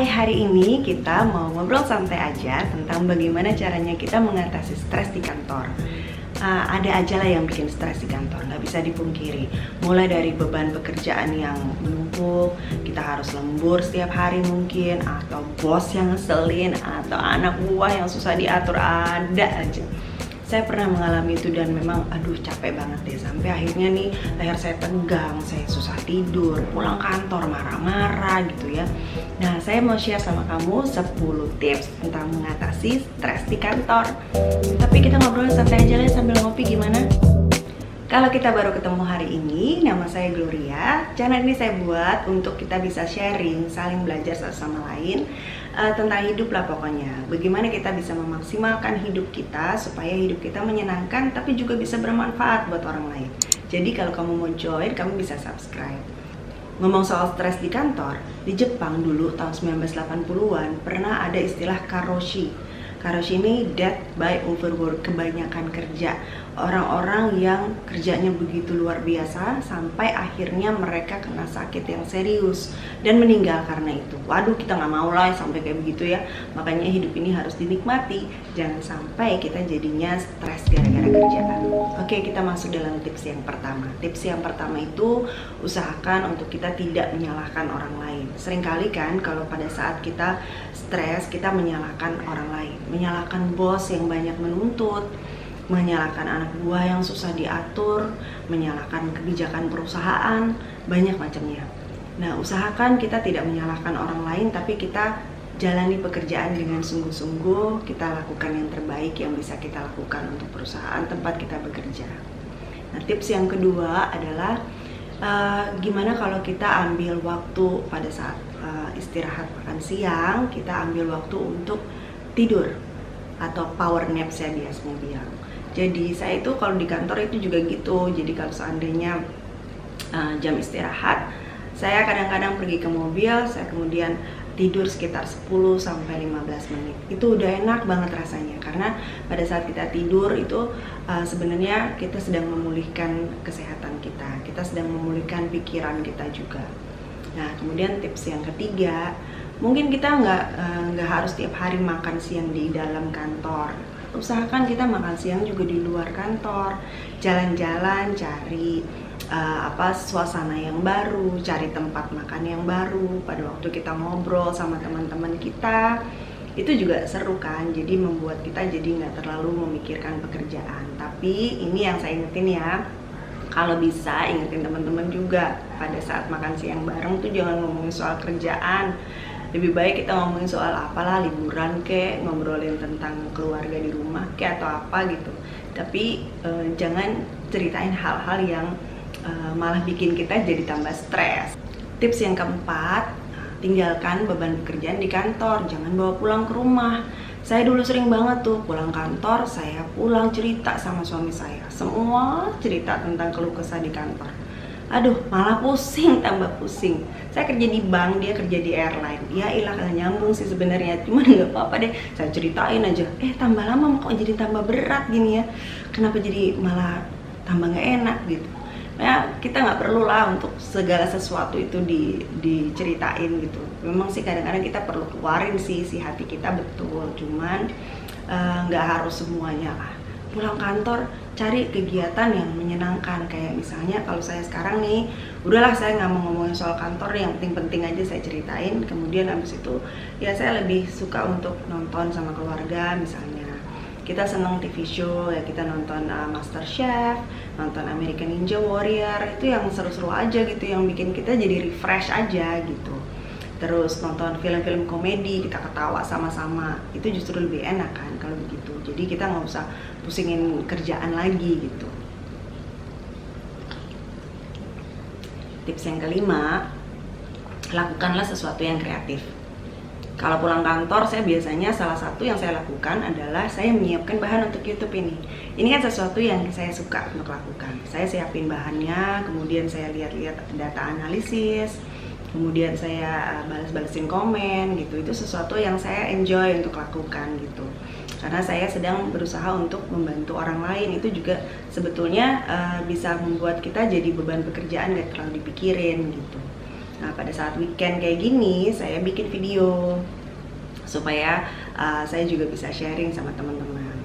Hai, hari ini kita mau ngobrol santai aja tentang bagaimana caranya kita mengatasi stres di kantor. Ada aja lah yang bikin stres di kantor, nggak bisa dipungkiri. Mulai dari beban pekerjaan yang menumpuk, kita harus lembur setiap hari mungkin, atau bos yang ngeselin, atau anak buah yang susah diatur, ada aja. Saya pernah mengalami itu dan memang aduh capek banget deh, sampai akhirnya nih leher saya tegang, saya susah tidur, pulang kantor marah-marah gitu ya. Nah, saya mau share sama kamu 10 tips tentang mengatasi stres di kantor. Tapi kita ngobrol santai aja lah sambil ngopi, gimana? Kalau kita baru ketemu hari ini, nama saya Gloria. Channel ini saya buat untuk kita bisa sharing, saling belajar satu sama lain tentang hidup lah pokoknya. Bagaimana kita bisa memaksimalkan hidup kita supaya hidup kita menyenangkan tapi juga bisa bermanfaat buat orang lain. Jadi kalau kamu mau join, kamu bisa subscribe. Ngomong soal stres di kantor, di Jepang dulu tahun 1980-an pernah ada istilah karoshi. Karoshi ini death by overwork, kebanyakan kerja. Orang-orang yang kerjanya begitu luar biasa sampai akhirnya mereka kena sakit yang serius dan meninggal karena itu. Waduh, kita nggak mau lah sampai kayak begitu ya. Makanya hidup ini harus dinikmati, jangan sampai kita jadinya stres gara-gara kerjaan. Oke, kita masuk dalam tips yang pertama. Tips yang pertama itu usahakan untuk kita tidak menyalahkan orang lain. Seringkali kan kalau pada saat kita stres, kita menyalahkan orang lain, menyalahkan bos yang banyak menuntut, menyalahkan anak buah yang susah diatur, menyalahkan kebijakan perusahaan, banyak macamnya. Nah, usahakan kita tidak menyalahkan orang lain, tapi kita jalani pekerjaan dengan sungguh-sungguh, kita lakukan yang terbaik yang bisa kita lakukan untuk perusahaan tempat kita bekerja. Nah, tips yang kedua adalah gimana kalau kita ambil waktu pada saat istirahat makan siang, kita ambil waktu untuk tidur atau power nap saya biasanya bilang. Jadi saya itu kalau di kantor itu juga gitu. Jadi kalau seandainya jam istirahat, saya kadang-kadang pergi ke mobil, saya kemudian tidur sekitar 10 sampai 15 menit. Itu udah enak banget rasanya karena pada saat kita tidur itu sebenarnya kita sedang memulihkan kesehatan kita. Kita sedang memulihkan pikiran kita juga. Nah, kemudian tips yang ketiga, mungkin kita nggak harus tiap hari makan siang di dalam kantor. Usahakan kita makan siang juga di luar kantor, jalan-jalan, cari suasana yang baru, cari tempat makan yang baru. Pada waktu kita ngobrol sama teman-teman kita, itu juga seru kan. Jadi membuat kita jadi nggak terlalu memikirkan pekerjaan. Tapi ini yang saya ingetin ya, kalau bisa ingetin teman-teman juga pada saat makan siang bareng tuh jangan ngomongin soal kerjaan. Lebih baik kita ngomongin soal apalah, liburan kek, ngobrolin tentang keluarga di rumah kek atau apa gitu. Tapi jangan ceritain hal-hal yang malah bikin kita jadi tambah stres. Tips yang keempat, tinggalkan beban pekerjaan di kantor, jangan bawa pulang ke rumah. Saya dulu sering banget tuh pulang kantor, saya pulang cerita sama suami saya, semua cerita tentang keluh kesah di kantor. Aduh, malah pusing, tambah pusing. Saya kerja di bank, dia kerja di airline. Ya ilah, nyambung sih sebenarnya, cuman nggak apa-apa deh. Saya ceritain aja, tambah lama kok jadi tambah berat gini ya. Kenapa jadi malah tambah nggak enak gitu. Ya, kita nggak perlu lah untuk segala sesuatu itu diceritain gitu. Memang sih kadang-kadang kita perlu keluarin si hati kita, betul. Cuman nggak harus semuanya lah. Pulang kantor, cari kegiatan yang menyenangkan. Kayak misalnya kalau saya sekarang nih, udahlah saya nggak mau ngomongin soal kantor, yang penting-penting aja saya ceritain. Kemudian habis itu ya saya lebih suka untuk nonton sama keluarga. Misalnya kita seneng TV show, ya kita nonton MasterChef, nonton American Ninja Warrior. Itu yang seru-seru aja gitu, yang bikin kita jadi refresh aja gitu. Terus nonton film-film komedi, kita ketawa sama-sama, itu justru lebih enak kan kalau begitu. Jadi kita nggak usah pusingin kerjaan lagi gitu. Tips yang kelima, lakukanlah sesuatu yang kreatif. Kalau pulang kantor, saya biasanya salah satu yang saya lakukan adalah saya menyiapkan bahan untuk YouTube ini. Ini kan sesuatu yang saya suka untuk lakukan. Saya siapin bahannya, kemudian saya lihat-lihat data analisis, kemudian saya balas-balasin komen gitu. Itu sesuatu yang saya enjoy untuk lakukan gitu, karena saya sedang berusaha untuk membantu orang lain. Itu juga sebetulnya bisa membuat kita jadi beban pekerjaan gak terlalu dipikirin gitu. Nah, pada saat weekend kayak gini, saya bikin video supaya saya juga bisa sharing sama teman-teman.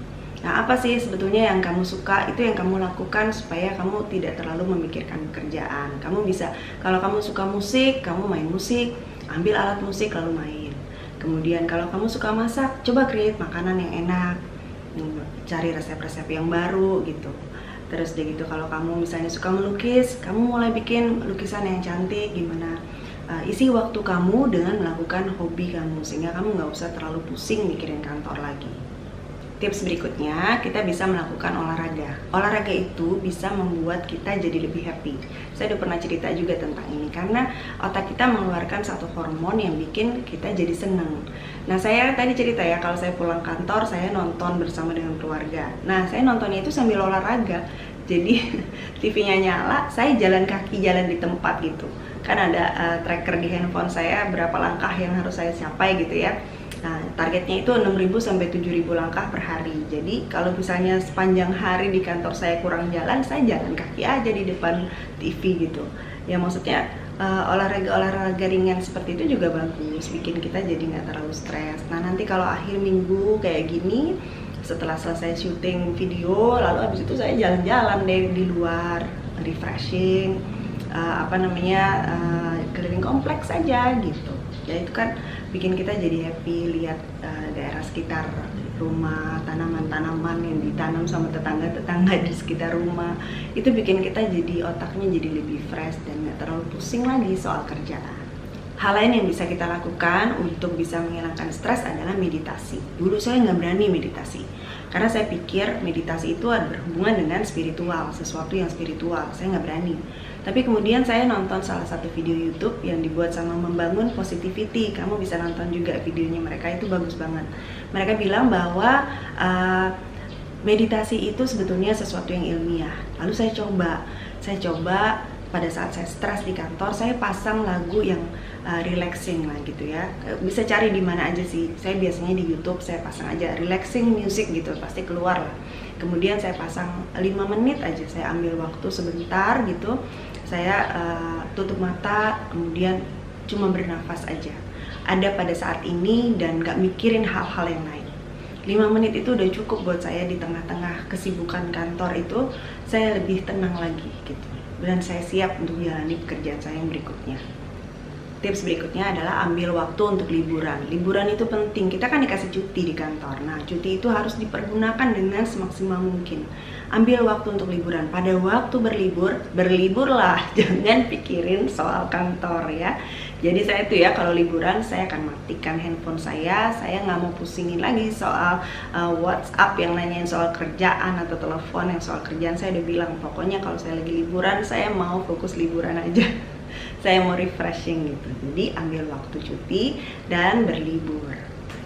Nah, apa sih sebetulnya yang kamu suka, itu yang kamu lakukan supaya kamu tidak terlalu memikirkan pekerjaan. Kamu bisa, kalau kamu suka musik, kamu main musik, ambil alat musik lalu main. Kemudian kalau kamu suka masak, coba create makanan yang enak, cari resep-resep yang baru gitu. Terus dia gitu, kalau kamu misalnya suka melukis, kamu mulai bikin lukisan yang cantik. Gimana isi waktu kamu dengan melakukan hobi kamu, sehingga kamu nggak usah terlalu pusing mikirin kantor lagi. Tips berikutnya, kita bisa melakukan olahraga. Olahraga itu bisa membuat kita jadi lebih happy. Saya udah pernah cerita juga tentang ini, karena otak kita mengeluarkan satu hormon yang bikin kita jadi seneng. Nah, saya tadi cerita ya, kalau saya pulang kantor, saya nonton bersama dengan keluarga. Nah, saya nontonnya itu sambil olahraga. Jadi, TV-nya nyala, saya jalan kaki, jalan di tempat gitu. Kan ada tracker di handphone saya, berapa langkah yang harus saya capai gitu ya. Nah, targetnya itu 6.000 sampai 7.000 langkah per hari. Jadi kalau misalnya sepanjang hari di kantor saya kurang jalan, saya jalan kaki aja di depan TV gitu. Ya maksudnya olahraga ringan seperti itu juga bagus, bikin kita jadi nggak terlalu stres. Nah, nanti kalau akhir minggu kayak gini, setelah selesai syuting video, lalu habis itu saya jalan-jalan deh di luar, refreshing, keliling kompleks aja gitu. Ya itu kan bikin kita jadi happy, lihat daerah sekitar rumah, tanaman-tanaman yang ditanam sama tetangga-tetangga di sekitar rumah. Itu bikin kita jadi otaknya jadi lebih fresh dan gak terlalu pusing lagi soal kerjaan. Hal lain yang bisa kita lakukan untuk bisa menghilangkan stres adalah meditasi. Dulu saya nggak berani meditasi, karena saya pikir meditasi itu ada berhubungan dengan spiritual, sesuatu yang spiritual. Saya nggak berani. Tapi kemudian saya nonton salah satu video YouTube yang dibuat sama Membangun Positivity. Kamu bisa nonton juga videonya mereka, itu bagus banget. Mereka bilang bahwa meditasi itu sebetulnya sesuatu yang ilmiah. Lalu saya coba pada saat saya stres di kantor, saya pasang lagu yang relaxing lah gitu ya. Bisa cari di mana aja sih. Saya biasanya di YouTube saya pasang aja relaxing music gitu, pasti keluar lah. Kemudian saya pasang 5 menit aja, saya ambil waktu sebentar gitu. Saya tutup mata, kemudian cuma bernafas aja. Ada pada saat ini dan gak mikirin hal-hal yang lain. 5 menit itu udah cukup buat saya di tengah-tengah kesibukan kantor itu. Saya lebih tenang lagi gitu. Dan saya siap untuk jalani pekerjaan saya yang berikutnya. Tips berikutnya adalah ambil waktu untuk liburan. Liburan itu penting, kita kan dikasih cuti di kantor. Nah, cuti itu harus dipergunakan dengan semaksimal mungkin. Ambil waktu untuk liburan. Pada waktu berlibur, berliburlah. Jangan pikirin soal kantor ya. Jadi saya tuh ya, kalau liburan saya akan matikan handphone saya nggak mau pusingin lagi soal WhatsApp yang nanyain soal kerjaan atau telepon yang soal kerjaan. Saya udah bilang, pokoknya kalau saya lagi liburan, saya mau fokus liburan aja. Saya mau refreshing gitu. Jadi ambil waktu cuti dan berlibur.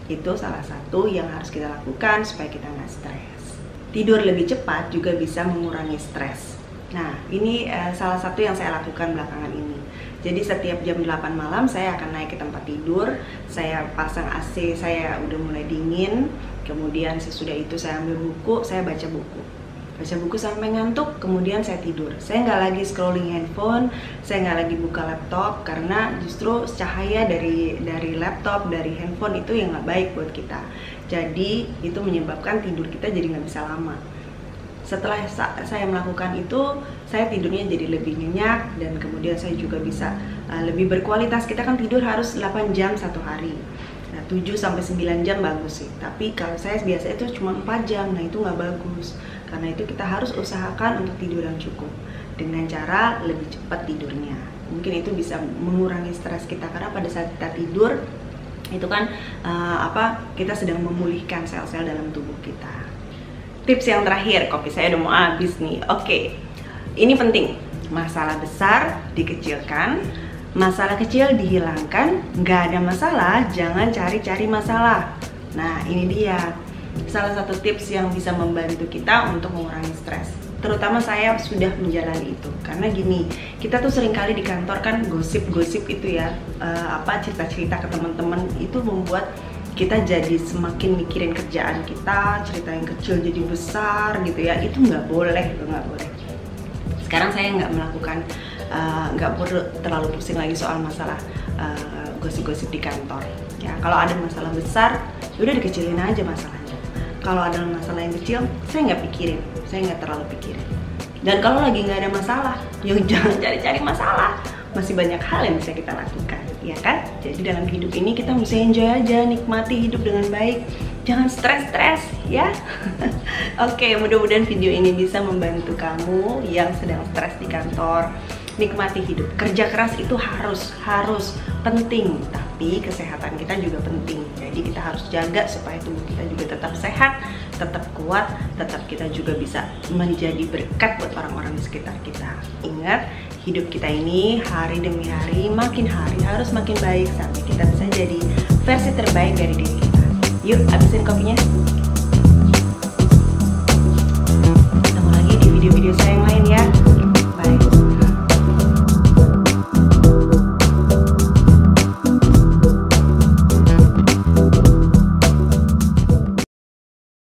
Itu salah satu yang harus kita lakukan supaya kita nggak stres. Tidur lebih cepat juga bisa mengurangi stres. Nah, ini salah satu yang saya lakukan belakangan ini. Jadi setiap jam 8 malam saya akan naik ke tempat tidur, saya pasang AC, saya udah mulai dingin. Kemudian sesudah itu saya ambil buku, saya baca buku sampai ngantuk, kemudian saya tidur. Saya nggak lagi scrolling handphone, saya nggak lagi buka laptop, karena justru cahaya dari laptop, dari handphone itu yang nggak baik buat kita. Jadi itu menyebabkan tidur kita jadi nggak bisa lama. Setelah saya melakukan itu, saya tidurnya jadi lebih nyenyak, dan kemudian saya juga bisa lebih berkualitas. Kita kan tidur harus 8 jam satu hari. Nah, 7-9 jam bagus sih. Tapi kalau saya biasa itu cuma 4 jam, nah itu nggak bagus. Karena itu kita harus usahakan untuk tidur yang cukup dengan cara lebih cepat tidurnya. Mungkin itu bisa mengurangi stres kita, karena pada saat kita tidur itu kan kita sedang memulihkan sel-sel dalam tubuh kita. Tips yang terakhir, kopi saya udah mau habis nih. Oke, ini penting. Masalah besar dikecilkan, masalah kecil dihilangkan. Nggak ada masalah, jangan cari-cari masalah. Nah, ini dia salah satu tips yang bisa membantu kita untuk mengurangi stres. Terutama saya sudah menjalani itu. Karena gini, kita tuh seringkali di kantor kan gosip-gosip itu ya, cerita-cerita ke teman-teman, itu membuat kita jadi semakin mikirin kerjaan kita, cerita yang kecil jadi besar gitu ya. Itu nggak boleh. Sekarang saya nggak melakukan nggak perlu terlalu pusing lagi soal masalah gosip-gosip di kantor. Ya, kalau ada masalah besar, udah dikecilin aja masalahnya. Kalau ada masalah yang kecil, saya nggak pikirin, saya nggak terlalu pikirin. Dan kalau lagi nggak ada masalah, ya jangan cari-cari masalah. Masih banyak hal yang bisa kita lakukan, ya kan? Jadi dalam hidup ini kita mesti enjoy aja, nikmati hidup dengan baik. Jangan stres-stres, ya. Oke, mudah-mudahan video ini bisa membantu kamu yang sedang stres di kantor. Nikmati hidup. Kerja keras itu harus penting, tapi kesehatan kita juga penting. Jadi kita harus jaga supaya tubuh kita juga tetap sehat, tetap kuat, tetap kita juga bisa menjadi berkat buat orang-orang di sekitar kita. Ingat, hidup kita ini hari demi hari, makin hari harus makin baik sampai kita bisa jadi versi terbaik dari diri kita. Yuk, habisin kopinya. Ketemu lagi di video-video saya yang lain ya.